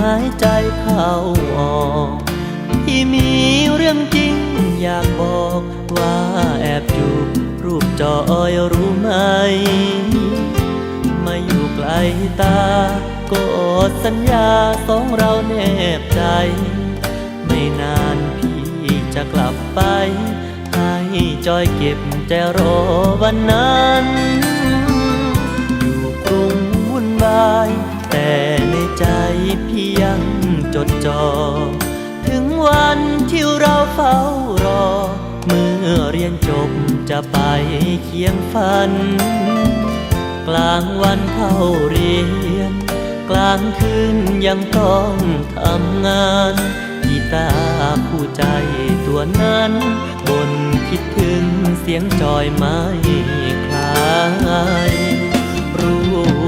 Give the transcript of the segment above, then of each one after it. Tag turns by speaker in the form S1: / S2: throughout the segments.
S1: ายใจเข้าออกที่มีเรื่องจริงอยากบอกว่าแอบจูบรูปจอยรู้ไหมมาอยู่ไกลตาก็สัญญาสองเราแนบใจไม่นานพี่จะกลับไปให้จอยเก็บแต่รอวันนั้นอยู่กรุงวุ่นวายแต่ในใจพี่ยังจดจ่อถึงวันที่เราเฝ้ารอเมื่อเรียนจบจะไปเคียงฝันกลางวันเข้าเรียนกลางคืนยังต้องทำงานกีตาร์ผู้ใจตัวนั้นบนคิดถึงเสียงจอยไม่คลายรู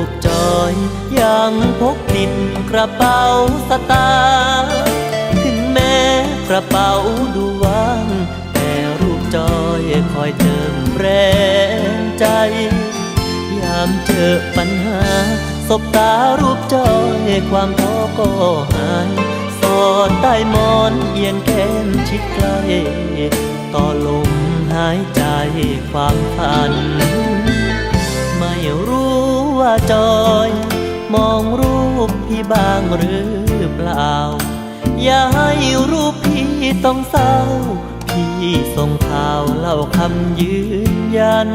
S1: ปจอยยังพกติดกระเป๋าสตางค์ถึงแม้กระเป๋าดูว่างแต่รูปจอยคอยเติมแรงใจยามเจอปัญหาสบตารูปจอยความท้อก็หายสอดใต้หมอนเอียงแขนชิดใกล้ต่อลมหายใจความฝันไม่รู้ว่าจอยมองรูปพี่บ้างหรือเปล่าอย่าให้รูปพี่ต้องเศร้าพี่ส่งข่าวเล่าคำยืนยัน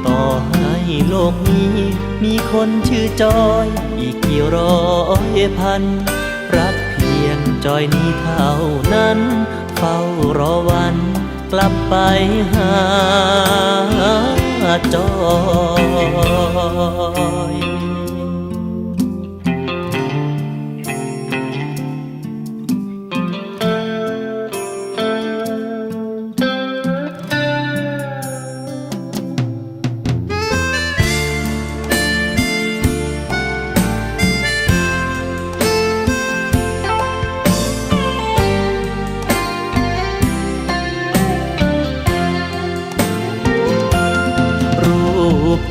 S1: ต่อให้โลกนี้มีคนชื่อจอยอีกกี่ร้อยพันรักเพียงจอยนี้เท่านั้นเฝ้ารอวันกลับไปหาจอย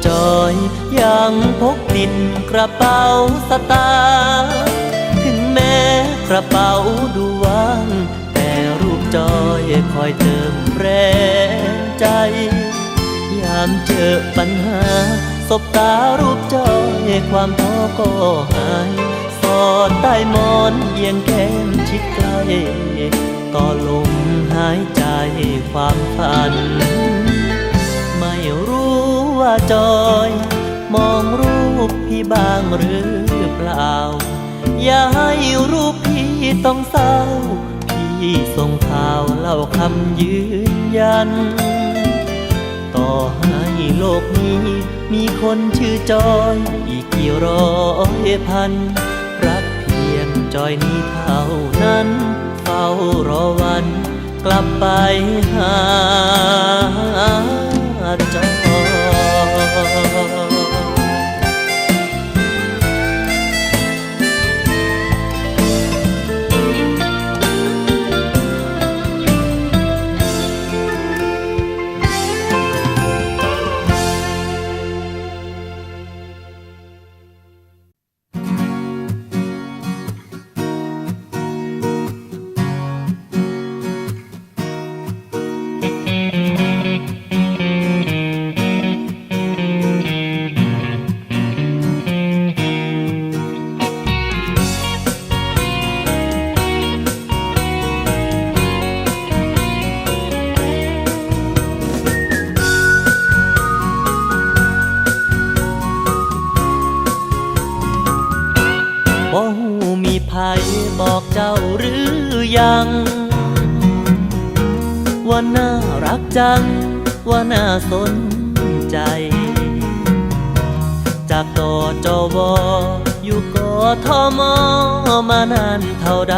S1: จอยยังพกติดกระเป๋าสตางค์ถึงแม้กระเป๋าดูว่างแต่รูปจอยคอยเติมแรงใจยามเจอปัญหาสบตารูปจอยความท้อก็หายสอดใต้หมอนเอียงแขนชิดใกล้ต่อลมหายใจความฝันไม่รู้ว่าจอยมองรูปพี่บ้างหรือเปล่าอย่าให้รูปพี่ต้องเศร้าพี่ส่งข่าวเล่าคำยืนยันต่อให้โลกนี้มีคนชื่อจอยอีกกี่ร้อยพันรักเพียงจอยนี้เท่านั้นเฝ้ารอวันกลับไปหาจอยบ่ฮู้มีไผบอกเจ้าหรือยังว่าน่ารักจังว่าน่าสนใจจากตจวอยู่กทมมานานเท่าใด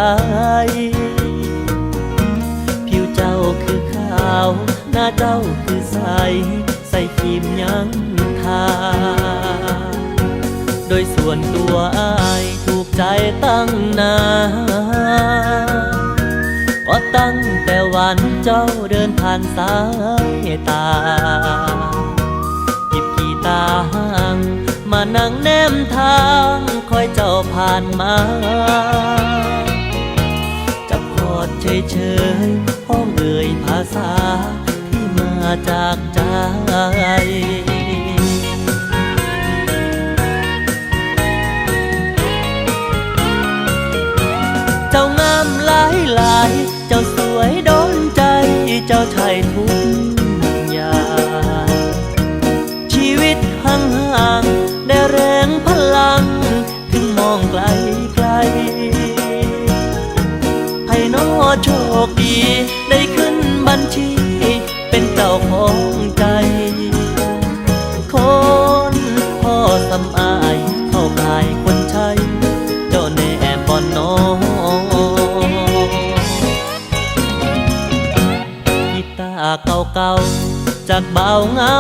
S1: ผิวเจ้าคือขาวหน้าเจ้าคือใสใส่ครีมยังทาโดยส่วนตัวอ้ายถูกใจตั้งนานก็ตั้งแต่วันเจ้าเดินผ่านสายตาหยิบกีตาร์ห่างม มานั่งแนมทางคอยเจ้าผ่านมาจับกอดเฉยๆห้องเอ่ยภาษาที่มาจากใจเจ้างามหลายหลายเจ้าสวยโดนใจเจ้าไทยทุกอย่างชีวิตห่างๆได้แรงพลังถึงมองไกลไกลไพ่นอโชคดีได้ขึ้นบัญชีเป็นเจ้าของใจคนพ่อสำอายเข้าขายคนใช้เจ้าแน่บ่น้องกีตาร์เก่าๆจากเบาเงา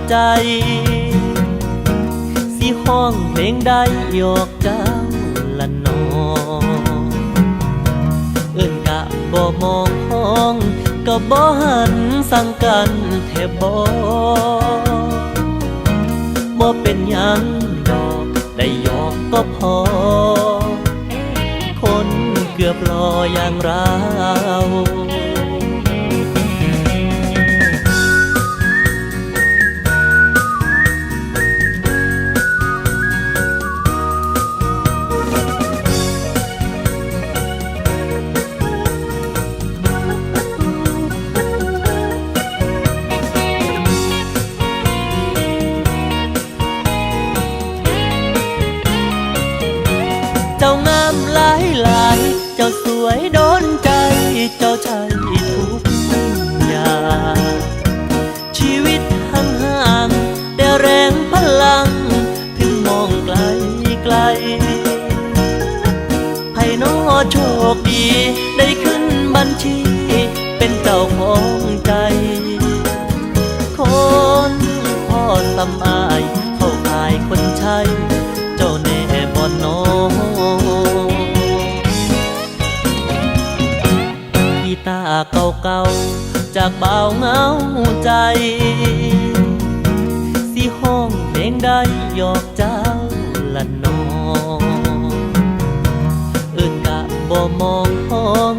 S1: ใจสิห้องเพลงใดหยอกเจ้าละน้องเอิ้นกะบ่มองห้องก็บ่หันสั่งกันแทบบ่เป็นหยังดอกได้หยอกก็พอคนเกือบรออย่างเราเจ้างามหลายหลายเจ้าสวยโดนใจเจ้าใช่ทุกอย่างชีวิตห่างๆแต่แรงพลังถึงมองไกลไกลไพ่นอโชคดีได้ขึ้นบัญชีเป็นเจ้าของใจคนพ่อสำอายเข้าขายคนใช้เจ้าแน่บ่น้องกีตาร์เก่าๆจากเบาเงาใจสิห้องเพลงใดหยอกเจ้าละน้องเอิ้นกะบ่มองห้อง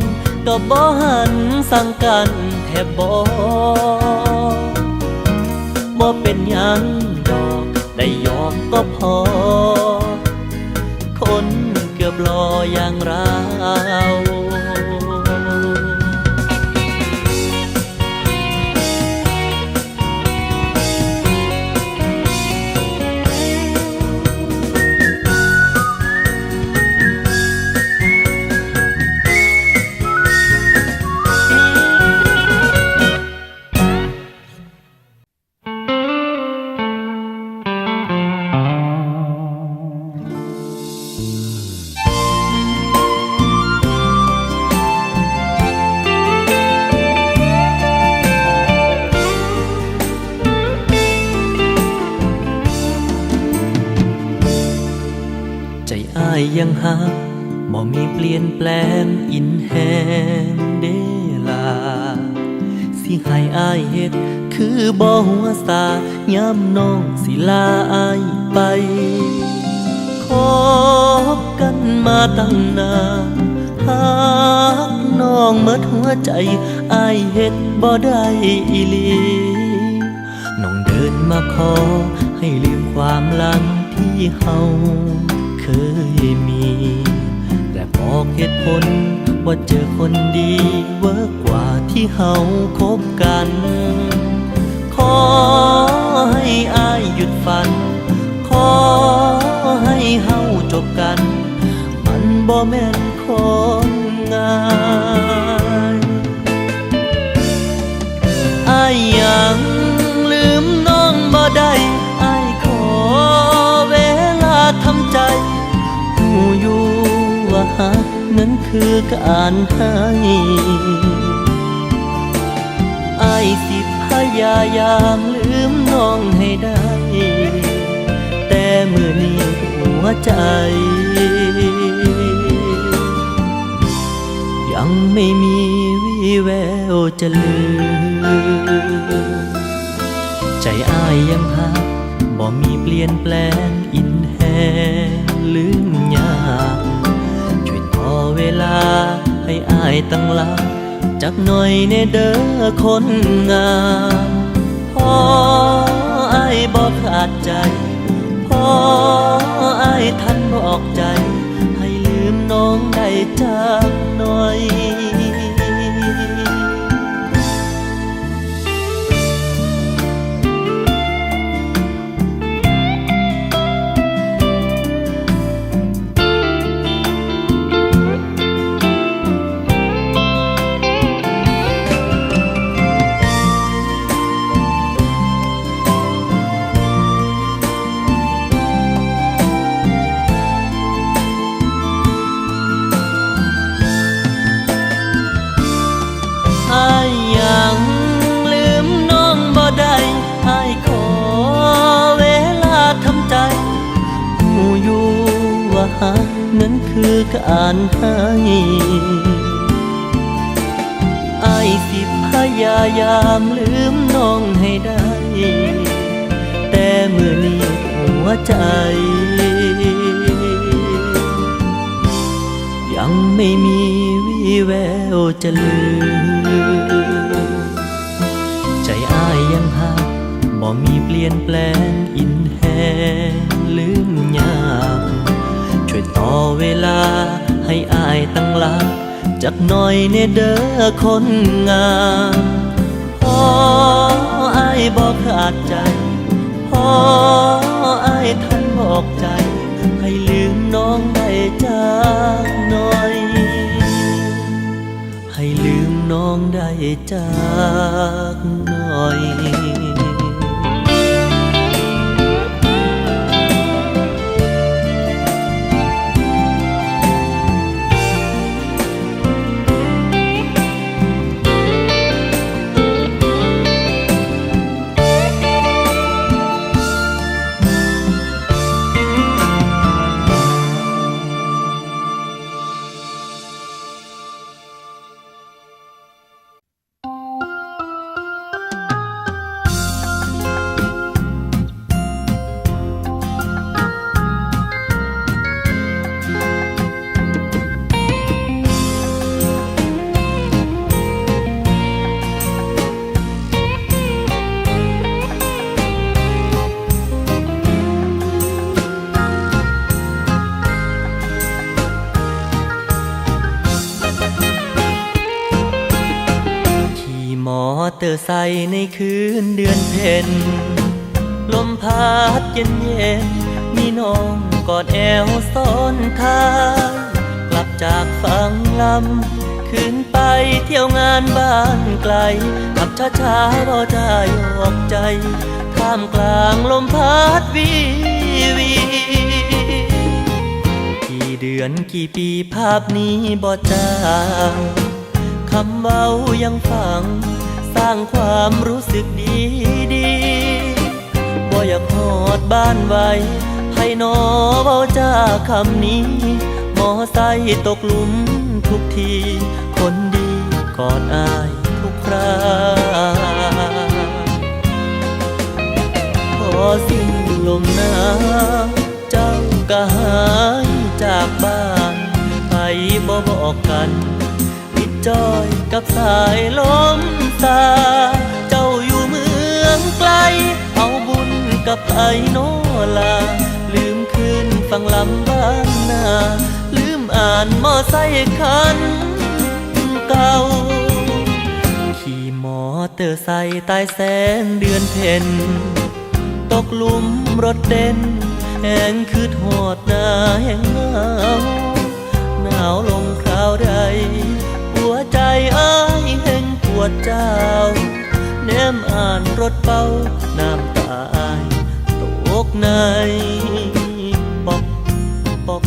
S1: ก็บ่หันสั่งกันแทบบ่เป็นหยังดอกได้หยอกก็พอคนเกือบรออย่างเรายังหักบ่มีเปลี่ยนแปลงอินแหงเดลาสิให้อายเฮ็ดคือบ่หัวสายามน้องสิลาอายไปคบกันมาตั้งนานหักน้องหมดหัวใจอายเฮ็ดบ่ได้อีหลีน้องเดินมาขอให้ลืมความหลังที่เฮาเคยมีและบอกเหตุผลว่าเจอคนดีเวิร์กกว่าที่เฮาคบกันขอให้อายหยุดฝันขอให้เฮาจบกันมันบ่แม่นคนง่ายอายยังลืมน้องบ่ได้อายขอเวลาทำใจหูอยู่ว่าหักนั้นคือการให้อายสิพยายามลืมน้องให้ได้แต่มื้อนี้หัวใจยังไม่มีวี่แววจะลืมใจอายยังหักบ่ บ่มีเปลี่ยนแปลงอินแหงลืมยากช่วยต่อเวลาให้อายตั้งหลักจักหน่อยในเด้อคนงามพออายบอกขาดใจพออายทันบอกใจให้ลืมน้องได้จักหน่อยยังลืมน้องบ่ได้อ้ายขอเวลาทำใจหูอยู่ว่าหักนั้นคือการให้อ้ายสิพยายามลืมน้องให้ได้แต่เมื่อนี้หัวใจยังไม่มีวี่แววจะลืมใจอ้ายยังหักบ่มีเปลี่ยนแปลงอินแหงลืมยากช่วยต่อเวลาให้อ้ายตั้งหลักจักหน่อยเนเด้อคนงามพออ้ายบอกขาดใจพออ้ายทันบอกใจให้ลืมน้องได้จักหน่อยให้ลืมน้องได้จักหน่อยเตอร์ไซค์ในคืนเดือนเพ็ญลมพัดเย็นเย็นมีน้องกอดแอวซ้อนท้ายกลับจากฟังลำขึ้นไปเที่ยวงานบ้านไกลขับช้าๆบ่ได้ออกใจท่ามกลางลมพัดวีกี่เดือนกี่ปีภาพนี้บ่จางคำเบายังฟังสร้างความรู้สึกดีบ่อยากหอดบ้านไว้ให้นอเบาจ้าคำนี้มอไซค์ตกหลุมทุกทีคนดีกอดอายทุกคราพอสิ้นลมหนาวเจ้าก็หายจากบ้านไปบ่บอกกันจอยกับสายลมตาเจ้าอยู่เมืองไกลเอาบุญกับไอ้โนลาลืมคืนฟังลำบ้านนาลืมอ่านมอไซค์คันเก่าขี่มอเตอร์ไซค์ใต้แสงเดือนเพ็ญตกหลุมรถเด่นแห้งคือโหดหน้าแห้งเหงาหนาวลงคราวใดหัวใจอ้ายแห่งปวดเจ้าแนมอ่านรถเป้าน้ำตาอ้ายตกในปอกปอก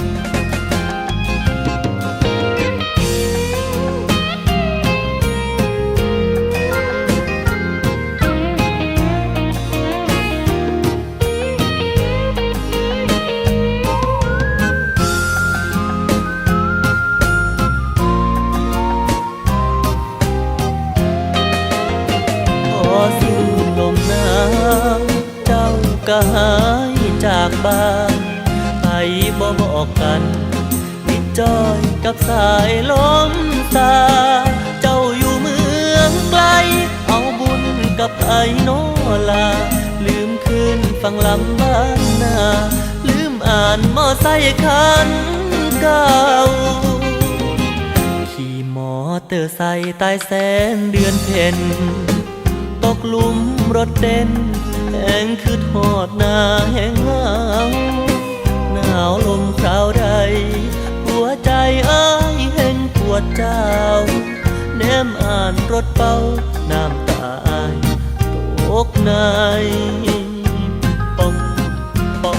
S1: ก ก็หายจากบ้านไปบ่บอกกันติดจอยกับสายลมตาเจ้าอยู่เมืองไกลเอาบุญกับไอ้โนลาลืมคืนฟังลำบ้านนาลืมอ่านมอไซค์คันเก่าขี่มอเตอร์ไซค์ใต้แสงเดือนเพ็ญตกหลุมรถเด่นแห้งคือทอดหน้าแห้งเหงาหนาวลมคราวใดหัวใจอ้ายแห้งปวดเจ้าแนมอ่านรถเป้าน้ำตาอ้ายตกในปองปอง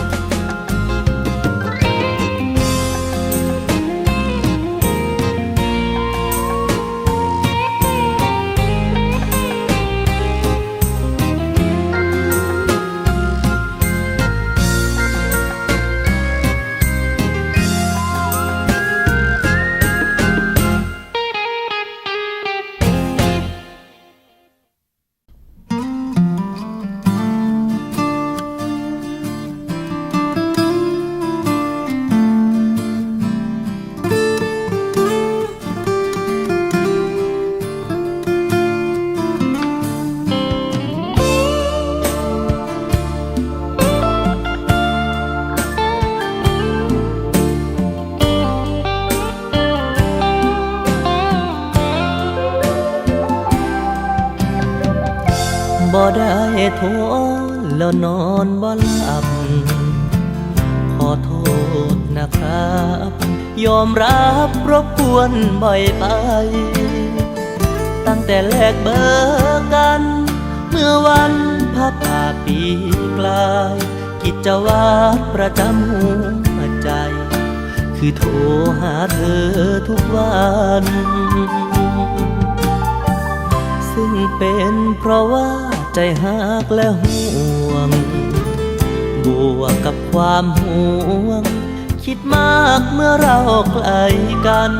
S1: บ่ได้โทรแล้วนอนบ่หลับขอโทษนะครับยอมรับรบกวนบ่อยไปตั้งแต่แลกเบอร์กันเมื่อวันพระป่าปีกลายกิจวัตรประจำหัวใจคือโทรหาเธอทุกวันซึ่งเป็นเพราะว่าใจหักและห่วงบวกกับความห่วงคิดมากเมื่อเราใกล้กัน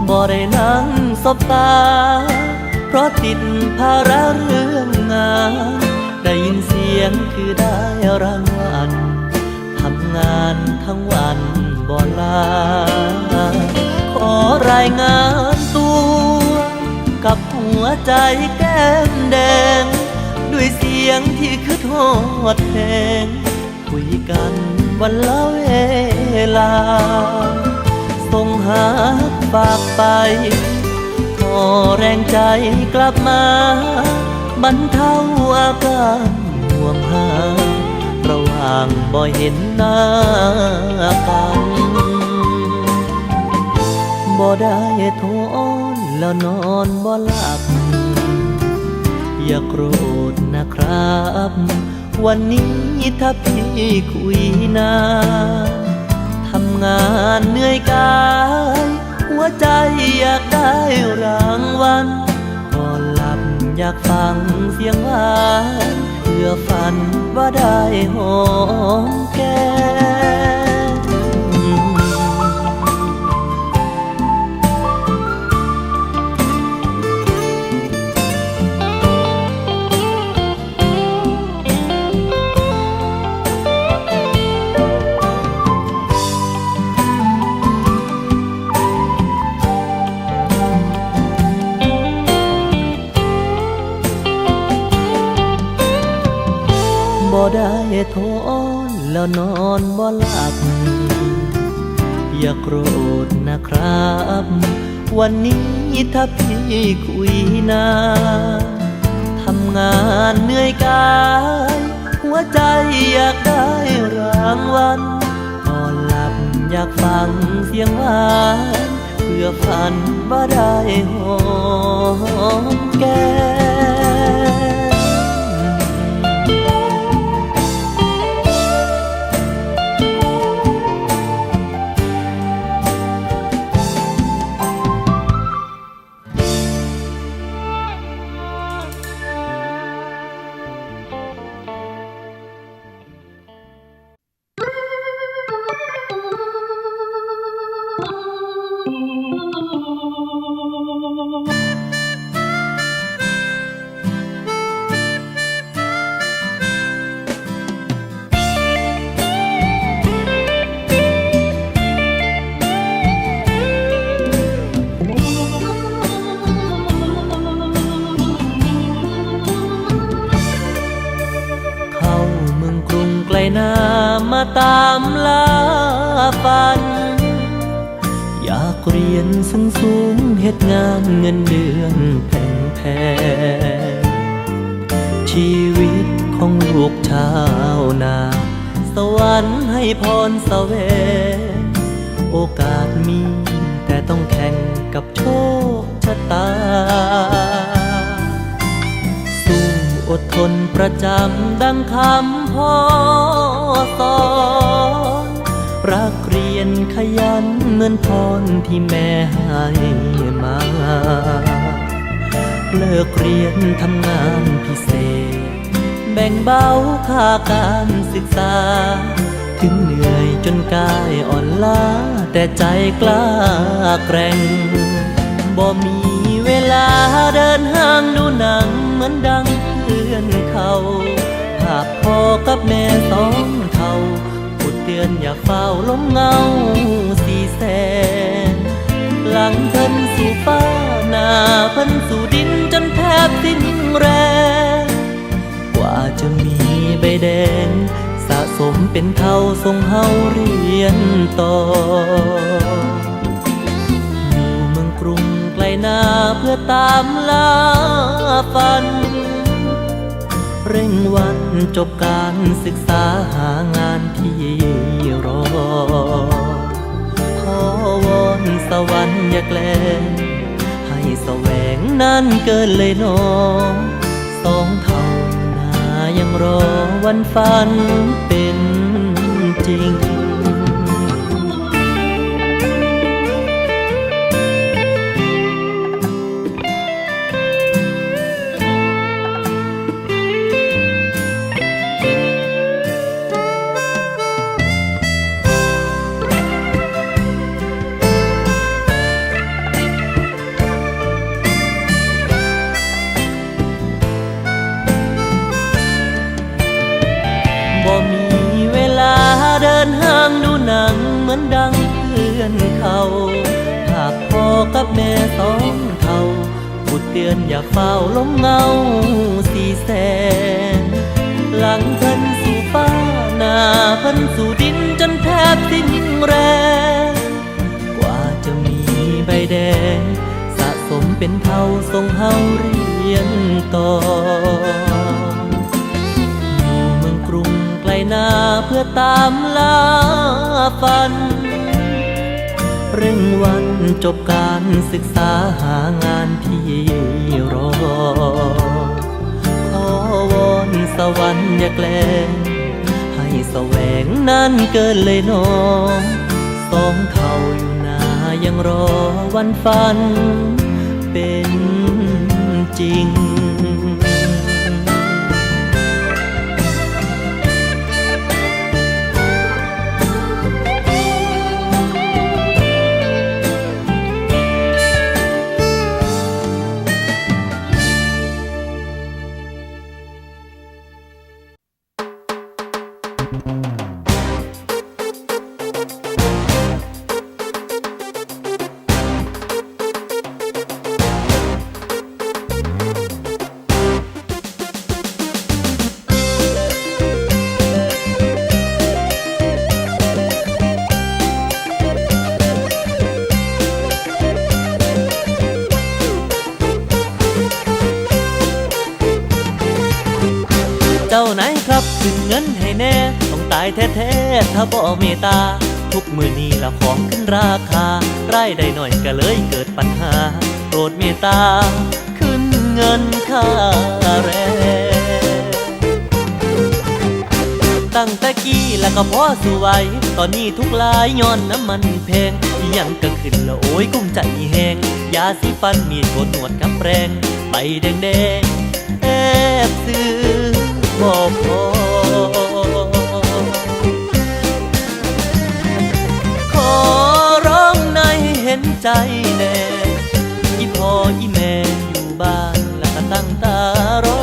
S1: บ่ได้นั่งสบตาเพราะติดภาระเรื่องงานได้ยินเสียงคือได้รางวัลทำงานทั้งวันบ่ลาขอรายงานตัวกับหัวใจแก้มแดงด้วยเสียงที่คือโทษแทงคุยกันวันละเวลาส่งหาฝากไปขอแรงใจกลับมาบรรเทาอาการห่วงหาระหว่างบ่เห็นหน้ากันบ่ได้โทรอ้อนแล้วนอนบ่หลับอย่าโกรธนะครับวันนี้ถ้าพี่คุยนานทำงานเหนื่อยกายหัวใจอยากได้รางวัลก่อนหลับอยากฟังเสียงหวานเพื่อฝันว่าได้หอมแก้บ่ได้โทรอ้อนแล้วนอนบ่หลับอย่าโกรธนะครับวันนี้ถ้าพี่คุยนานทำงานเหนื่อยกายหัวใจอยากได้รางวัลก่อนหลับอยากฟังเสียงหวานเพื่อฝันว่าได้หอมแก้ ตามล่าฝันอยากเรียนสูงสูงเฮ็ดงานเงินเดือนแพงชีวิตของลูกชาวนาสวรรค์ให้พรแสวงโอกาสมีแต่ต้องแข่งกับโชคชะตาสู้อดทนประจำดังคำพ่อสอนรักเรียนขยันเหมือนพรที่แม่ให้มาเลิกเรียนทำงานพิเศษแบ่งเบาค่าการศึกษาถึงเหนื่อยจนกายอ่อนล้าแต่ใจกล้าแกร่งบ่มีเวลาเดินห้างดูหนังเหมือนดังเพื่อนเขาภาพพ่อกับแม่สองเท่าพูดเตือนอย่าเฝ้าล้มเงาสีแสนหลังเพิ่นสู่ฟ้าหน้าเพิ่นสู่ดินจนแทบสิ้นแรงกว่าจะมีใบแดงสะสมเป็นเท่าส่งเฮาเรียนต่ออยู่เมืองกรุงไกลนาเพื่อตามล่าฝันเร่งวันจบการศึกษาหางานที่รอขอวอนสวรรค์อย่าแกล้งให้แสวงนั่นเกินเลยน้องสองเท่านายังรอวันฝันเป็นจริงบ่มีเวลาเดินห้างดูหนังเหมือนดังเพื่อนเขาหากพ่อกับแม่สองเท่าพูดเตือนอย่าเฝ้าล้มเงาสีแสนหลังเพิ่นสู่ฟ้าหน้าเพิ่นสู่ดินจนแทบสิ้นแรงกว่าจะมีใบแดงสะสมเป็นเท่าส่งเฮาเรียนต่อไกลนาเพื่อตามล่าฝันเร่งวันจบการศึกษาหางานที่รอขอวอนสวรรค์อย่าแกล้งให้แสวงนั่นเกินเลยน้องสองเท่าอยู่นายังรอวันฝันเป็นจริงเจ้าไหนครับขึ้นเงินให้แน่ต้องตายแท้ๆถ้าบ่เมตตาทุกมื้อนี้ละของขึ้นราคารายได้น้อยก็เลยเกิดปัญหาโปรดเมตตาขึ้นเงินค่าแรงตั้งแต่กี้แล้วก็พอสู้ไหวตอนนี้ทุกลายย้อนน้ำมันแพงอิหยังก็ขึ้นละโอ้ยกุ้มใจแหงยาสีฟันมีดโกนหนวดกับแรงใบแดงๆแอบซื้อบ่พอขอร้องในเห็นใจแน่อีพ่ออีแม่อยู่บ้านแล้วก็ตั้งตารอ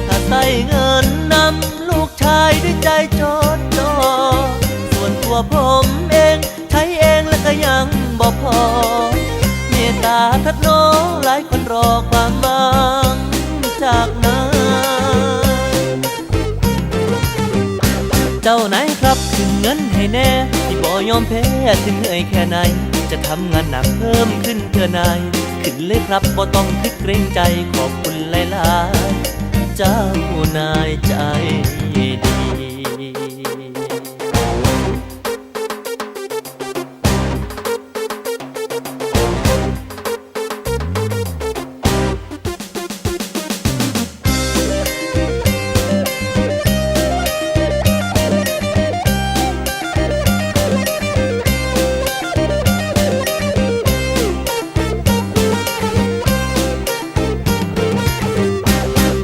S1: ถ้าใส่เงินนำลูกชายด้วยใจจดจ่อส่วนตัวผมเองใช้เองแล้วก็ยังบ่พอเมตตาทัดน้อหลายคนรอความหวังจากนั้นเจ้าไหนครับ ยอมแพ้ถึงเหนื่อยแค่ไหนจะทำงานหนักเพิ่มขึ้นเพื่อนายขึ้นเลยครับบ่ต้องคิดเกรงใจขอบคุณหลายๆเจ้านายใจดี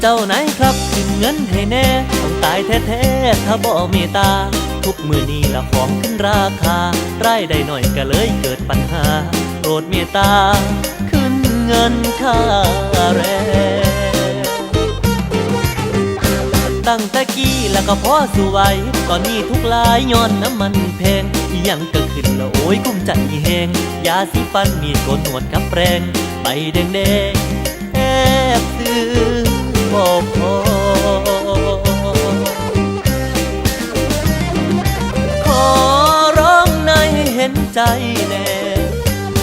S1: เจ้านายครับขึ้นเงินให้แน่ต้องตายแท้ๆถ้าบ่เมตตาทุกมือนี้ละของขึ้นราคารายได้หน่อยก็เลยเกิดปัญหาโปรดเมตตาขึ้นเงินค่าแรงตั้งแต่กี้แล้วก็พอสู้ไหวตอนนี้ทุกลายย้อนน้ำมันแพงอีหยังก็ขึ้นแล้วโอ้ยกุ้มใจแหงยาสีฟันมีดโกนหนวดกับแปรงใบแดงๆแอบซื้อบอกพอขอร้องนายให้เห็นใจแน่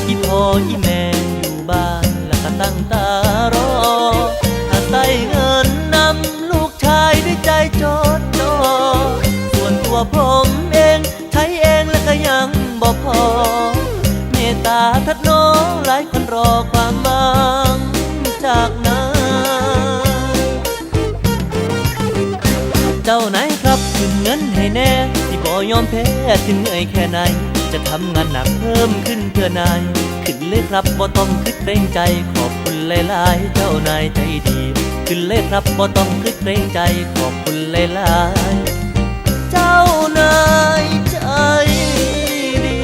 S1: อีพ่ออีแม่อยู่บ้านแล้วก็ตั้งตารอถ้าใส่เงินนำลูกชายด้วยใจจดจ่อส่วนตัวผมเองใช้เองแล้วก็ยังบ่พอเมตตาทัดน้องหลายคนรอความหวังจากนาเจ้านายครับขึ้นเงินให้แน่ที่บ่ยอมแพ้ถึงเหนื่อยแค่ไหนจะทำงานหนักเพิ่มขึ้นเพื่อนายขึ้นเลยครับบ่ต้องคิดเกรงใจขอบคุณหลายๆเจ้านายใจดีขึ้นเลยครับบ่ต้องคิดเกรงใจขอบคุณหลายๆเจ้านายใจดี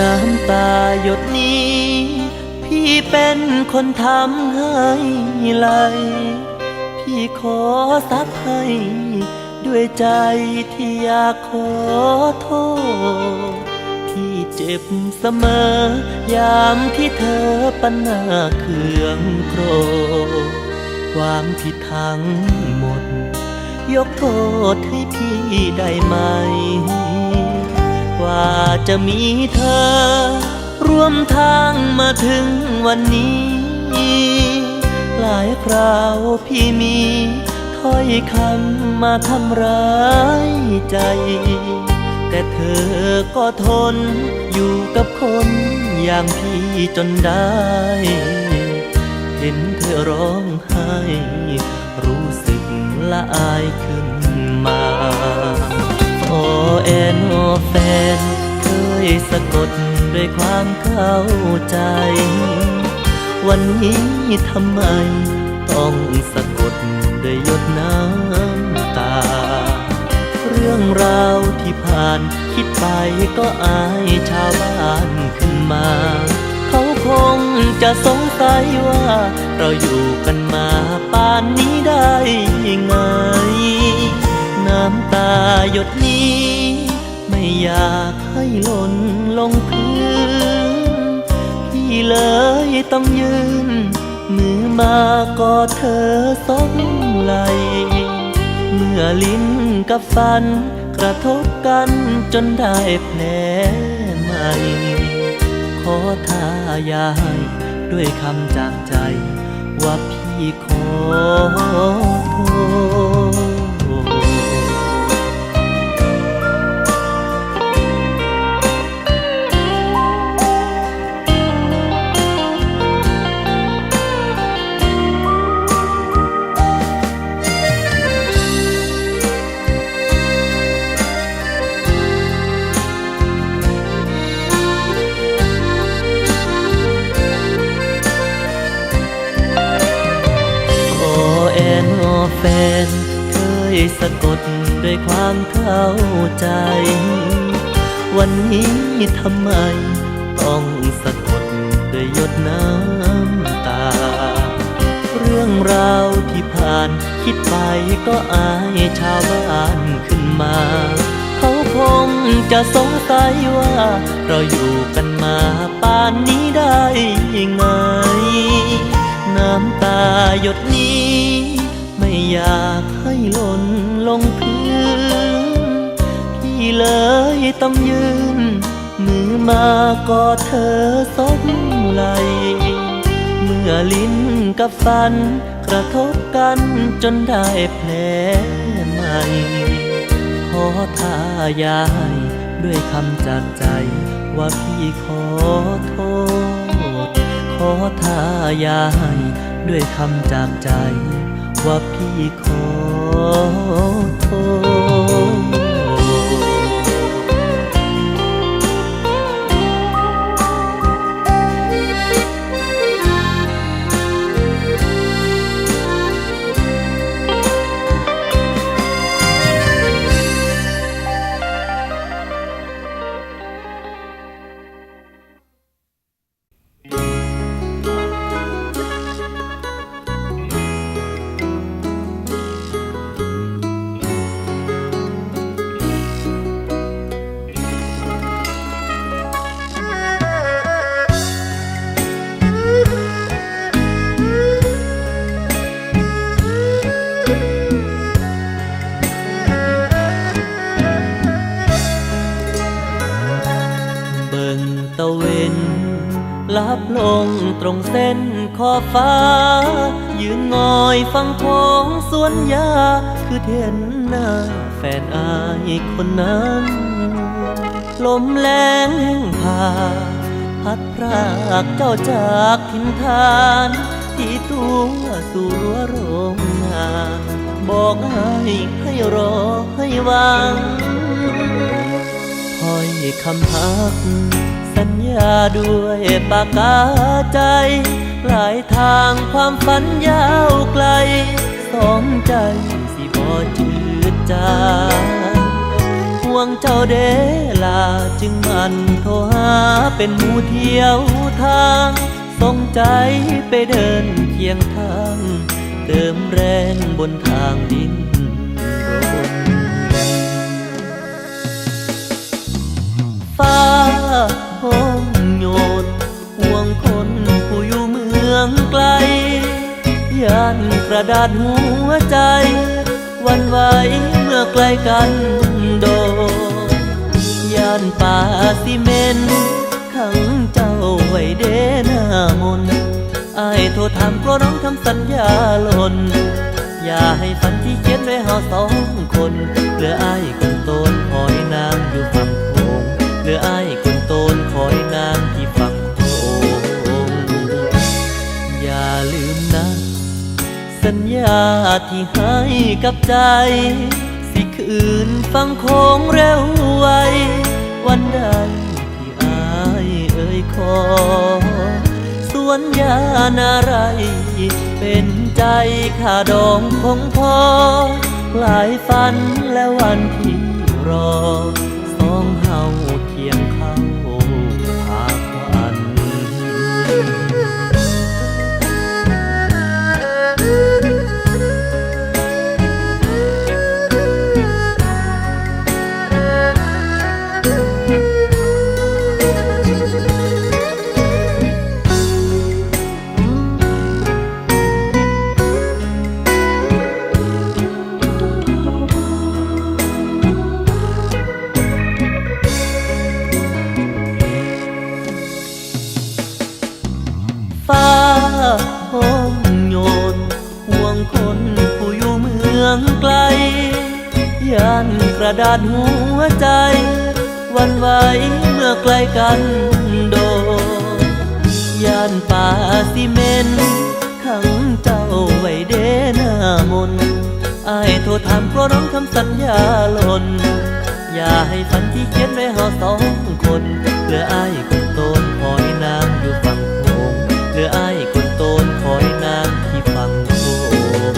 S1: น้ำตาหยดนี้พี่เป็นคนทำให้ไหลพี่ขอซักให้ด้วยใจที่อยากขอโทษพี่เจ็บเสมอยามที่เธอปัญหาเคืองโครความผิดทั้งหมดยกโทษให้พี่ได้ไหมว่าจะมีเธอร่วมทางมาถึงวันนี้หลายคราวพี่มีถ้อยคำมาทำร้ายใจแต่เธอก็ทนอยู่กับคนอย่างพี่จนได้เห็นเธอร้องไห้รู้สึกละอายขึ้นมาโอแอนโอแฟนเคยสะกดด้วยความเข้าใจวันนี้ทำไมต้องสะกดด้วยหยดน้ำตาเรื่องราวที่ผ่านคิดไปก็อายชาวบ้านขึ้นมาเขาคงจะสงสัยว่าเราอยู่กันมาป่านนี้ได้ยังไงน้ำตาหยดนี้ไม่อยากให้หล่นลงพื้นพี่เลยต้องยืนมือมากอดเธอสองไหลเมื่อลิ้นกับฟันกระทบกันจนได้แผลใหม่ขอทายายด้วยคำจากใจว่าพี่ขอโทษ นเคยสะกดด้วยความเข้าใจ วันนี้ทำไมต้องสะกดด้วยหยดน้ำตา เรื่องราวที่ผ่านคิดไปก็อายชาวบ้านขึ้นมา เขาคงจะสงสัยว่าเราอยู่กันมาป่านนี้ได้ยังไง น้ำตาหยดนี้ไม่อยากให้หล่นลงพื้น พี่เลยต้องยืนมือมากอดเธอซบไหล เมื่อลิ้นกับฟันกระทบกันจนได้แผลใหม่ ขอทายายด้วยคำจากใจว่าพี่ขอโทษ ขอทายายด้วยคำจากใจว่าพี่ขอโทษ เบิ่งตะเวนลับลงตรงเส้นขอบฟ้า ยืนงอยฟังของสวนยาคือเห็นหน้าแฟนอายคนนั้น ลมแรงแห่งพาพัดพรากเจ้าจากถิ่นฐานที่ตัวสู่รั้วโรงงานบอกให้รอให้หวังคอยคำพักสัญญาด้วยปากกาใจปลายทางความฝันยาวไกลสองใจสิบ่จืดจางห่วงเจ้าเดลาจึงมันโทรหาเป็นหมู่เที่ยวทางส่งใจไปเดินเคียงทางเติมแรงบนทางดินรนฟ้าห้องโยนห่วงคนผู้อยู่เมืองไกลย่านกระดาษหัวใจวันไหวเมื่อใกล้กันโดย่านป่าซีเมนต์ขังเจ้าไว้เดหน้ามนอายโทรถามก็ร้องคำสัญญาหล่นอย่าให้ฝันที่เขียนไว้เฮาสองคนเหลืออายคนโตนคอยนางอยู่ฝั่งโขงเหลืออายคนโตนคอยนางที่ฝั่งโขงอย่าลืมนะสัญญาที่ให้กับใจสิคืนฟังโคงเร็วไววันใดที่อายเอ่ยขอสวนยานาไรเป็นใจข้าดองคงพอหลายฝันและวันที่รอสองเฮาเคียงเข้าหาควัน ฟ้าห้องโยนห่วงคนผู้อยู่เมืองไกลย่านกระดาษหัวใจวันไหวเมื่อใกล้กันโดย่านป่าซีเมนต์ขังเจ้าไว้เดหน้ามนอายโทรถามก็ร้องคำสัญญาหล่นอย่าให้ฝันที่เขียนไว้เฮาสองคนเหลืออายคนโตนคอยนางอยู่ฝั่งโขงเหลืออายคนโตนคอยนางที่ฝั่งโขง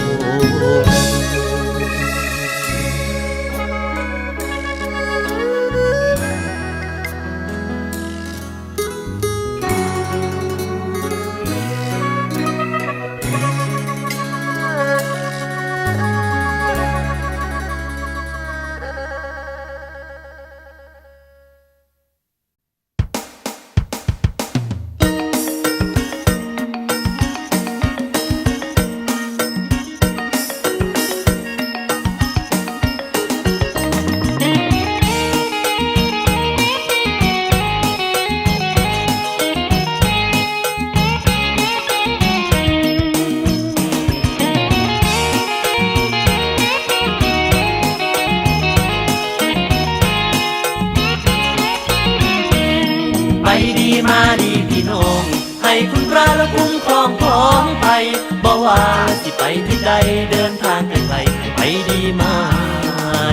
S1: มาดีพี่น้องให้คุณพระและคุ้มครองของภัยบ่ว่าสิไปที่ใดเดินทางไกลๆไปดีมา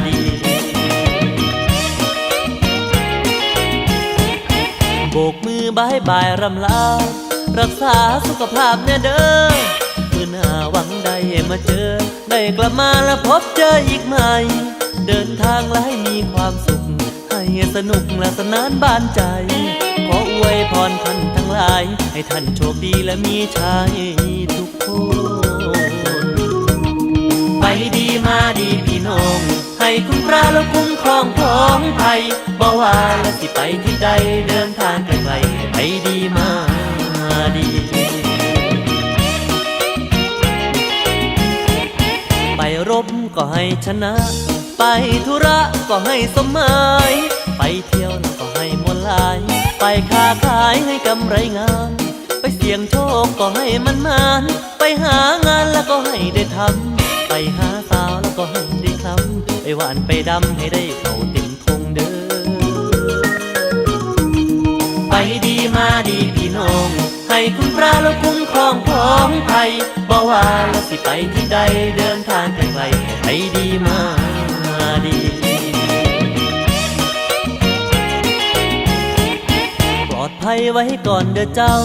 S1: ดีโบกมือบายบายรำลารักษาสุขภาพเนี่ยเด้อคือหน้าหวังได้มาเจอได้กลับมาแล้วพบเจออีกใหม่เดินทางและให้มีความสุขให้สนุกและสนานบานใจขออวยพรท่านทั้งหลายให้ท่านโชคดีและมีชัยทุกคนไปดีมาดีพี่น้องให้คุณพระและคุ้มครองของภัยบ่ว่าและสิไปที่ใดเดินทางไกลๆไปดีมาดีไปรบก็ให้ชนะไปธุระก็ให้สมหมายไปเที่ยวก็ให้มวลลายไปค้าขายให้กำไรงามไปเสี่ยงโชคก็ให้มันมานไปหางานแล้วก็ให้ได้ทำไปหาสาวแล้วก็ให้ได้คล้ำไปหวานไปดำให้ได้เข้าเต็มทงเด้อไปดีมาดีพี่น้องให้คุณพระและคุ้มครองของภัยบ่ว่าและสิไปที่ใดเดินทางไกลๆไปดีมาดีปลอดภัยไว้ก่อนเด้อเจ้า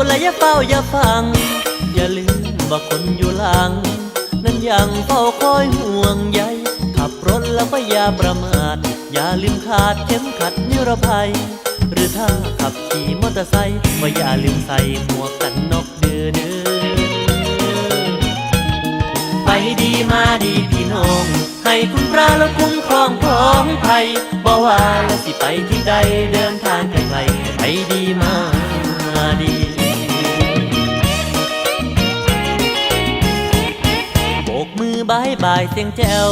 S1: และอย่าเฝ้าอย่าฟังอย่าลืมว่าคนอยู่หลังนั้นยังเฝ้าคอยห่วงใยขับรถแล้วก็อย่าประมาทอย่าลืมขาดเข็มขัดนิรภัยหรือถ้าขับขี่มอเตอร์ไซค์ก็อย่าลืมใส่หมวกกันน็อกเด้อไปดีมาดีพี่น้องให้คุณพระและคุ้มครองของภัยบ่ว่าและสิไปที่ใดเดินทางไกลๆไปดีมาดีโบกมือบายบายเสียงแจ๋ว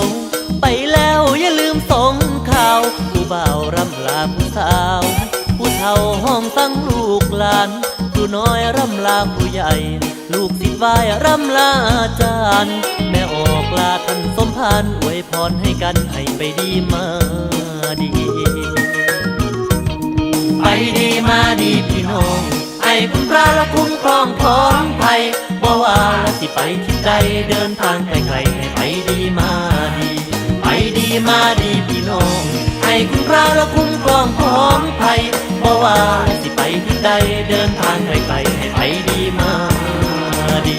S1: ไปแล้วอย่าลืมส่งข่าวผู้บ่าวรำลาผู้สาวผู้เฒ่าห้องตั้งลูกหลานผู้น้อยรำลาผู้ใหญ่ลูกศิษย์ไหว้รำลาอาจารย์แม่ออกลาท่านสมภารอวยพรให้กันให้ไปดีมาดีไปดีมาดีพี่น้องให้คุณพระและคุ้มครองของภัยบ่ว่าและสิไปที่ใดเดินทางไกลๆให้ไปดีมาดีไปดีมาดีพี่น้องให้คุณพระและคุ้มครองของภัยบ่ว่าและสิไปที่ใดเดินทางไกลๆให้ไปดีมาดี